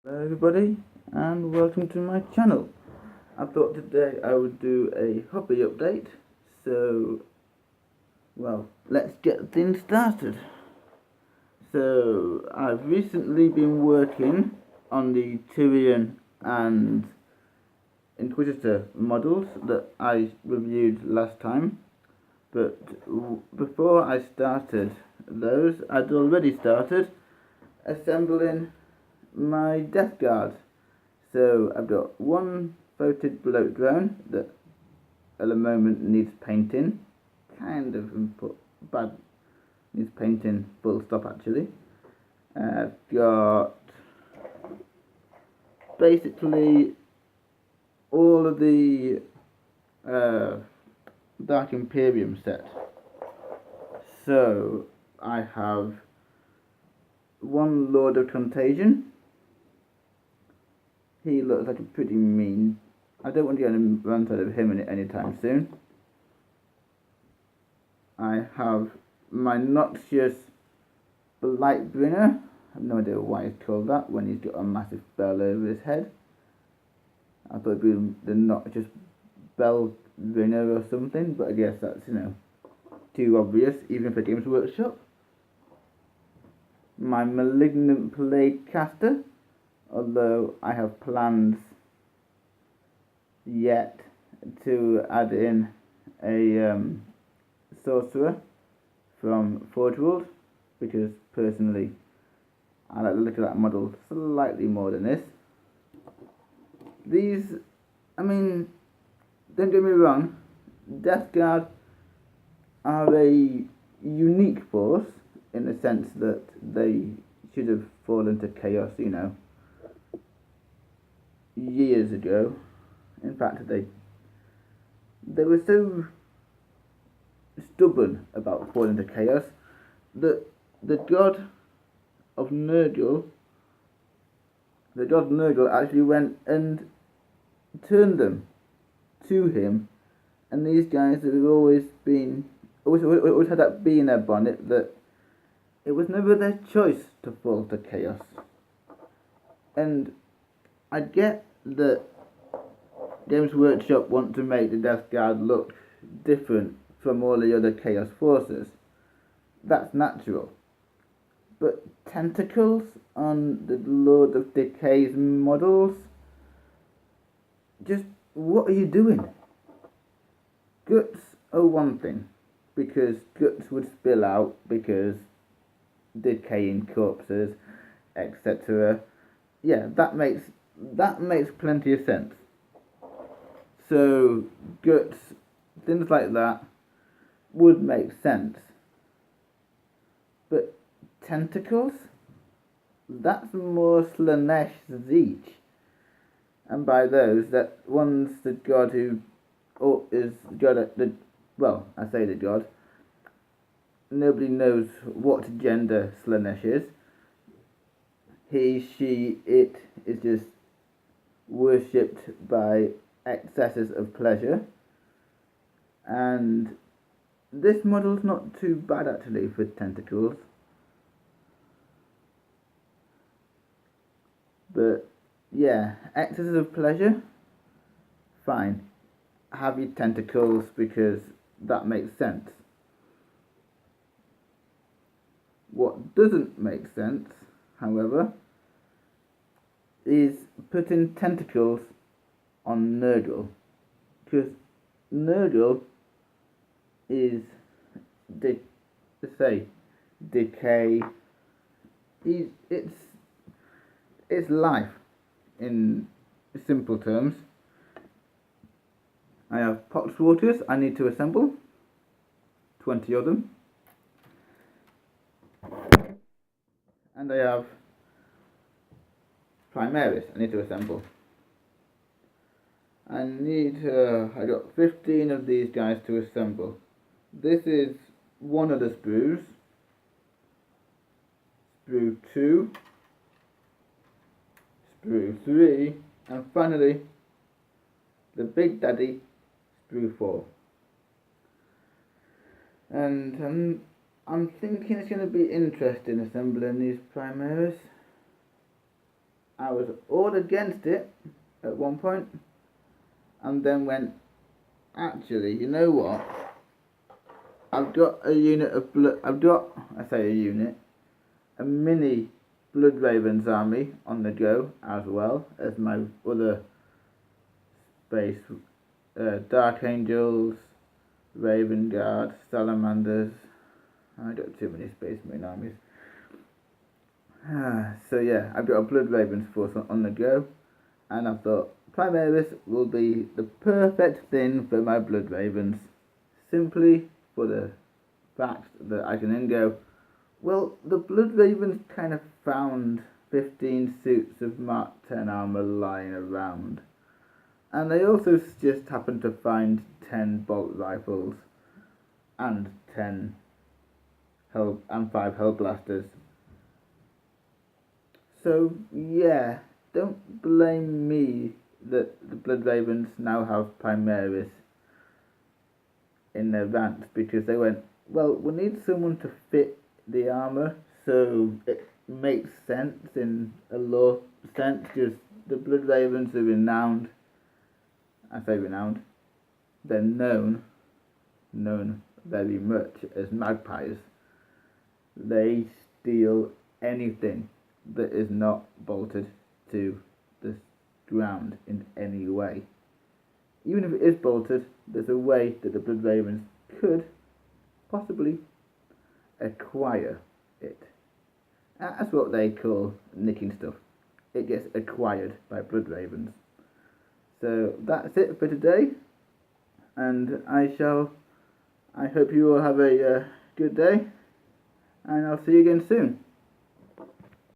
Hello everybody and welcome to my channel. I thought today I would do a hobby update, so let's get things started. So I've recently been working on the Tyrion and Inquisitor models that I reviewed last time, but before I started those, I'd already started assembling my Death Guard. So I've got one voted bloat drone that at the moment needs painting, kind of bad, needs painting full stop actually. I've got basically all of the Dark Imperium set. So I have one Lord of Contagion. He looks like a pretty mean. I don't want to get a rant out of him anytime soon. I have my noxious Blightbringer. I have no idea why he's called that when he's got a massive bell over his head. I thought it'd be the noxious Bellbringer or something, but I guess that's, too obvious, even for Games Workshop. My Malignant Plague Caster, although I have plans yet to add in a sorcerer from Forge World, because personally I like the look of that model slightly more than this. These, don't get me wrong, Death Guard are a unique force in the sense that they should have fallen to chaos, years ago. In fact, they were so stubborn about falling to chaos that the god Nurgle actually went and turned them to him, and these guys have always had that bee in their bonnet that it was never their choice to fall to chaos. And I get that Games Workshop want to make the Death Guard look different from all the other Chaos forces. That's natural. But tentacles on the Lord of Decay's models? Just, what are you doing? Guts are one thing, because guts would spill out because decaying corpses, etc. Yeah, that makes plenty of sense. So guts, things like that would make sense. But tentacles? That's more Slanesh Zeech. And by those, that one's the god who is god I say the god. Nobody knows what gender Slanesh is. He, she, it is just worshipped by excesses of pleasure. And this model's not too bad actually for tentacles. But yeah, excesses of pleasure, fine. Have your tentacles because that makes sense. What doesn't make sense, however, is putting tentacles on Nurgle, because Nurgle is decay. It's life in simple terms. I have Poxwaters I need to assemble, 20 of them. And I have Primaris I need to assemble. I got 15 of these guys to assemble. This is one of the sprues. Sprue 2. Sprue 3. And finally, the Big Daddy, Sprue 4. And I'm thinking it's going to be interesting assembling these Primaris. I was all against it at one point, and then went, actually, you know what? I've got a unit of blood. I say a unit, a mini Blood Ravens army on the go, as well as my other space Dark Angels, Raven Guard, Salamanders. I got too many Space Marine armies. So yeah, I've got a Blood Ravens force on the go, and I thought Primaris will be the perfect thing for my Blood Ravens, simply for the fact that I can then go, well, the Blood Ravens kind of found 15 suits of Mark 10 armour lying around, and they also just happened to find 10 bolt rifles and 10 and 5 hell blasters. So yeah, don't blame me that the Blood Ravens now have Primaris in their rant, because they went, well, we need someone to fit the armour, so it makes sense in a lore sense, because the Blood Ravens are renowned. I say renowned, they're known very much as magpies. They steal anything that is not bolted to the ground in any way. Even if it is bolted, there's a way that the Blood Ravens could possibly acquire it. That's what they call nicking stuff. It gets acquired by Blood Ravens. So that's it for today, and I hope you all have a good day, and I'll see you again soon.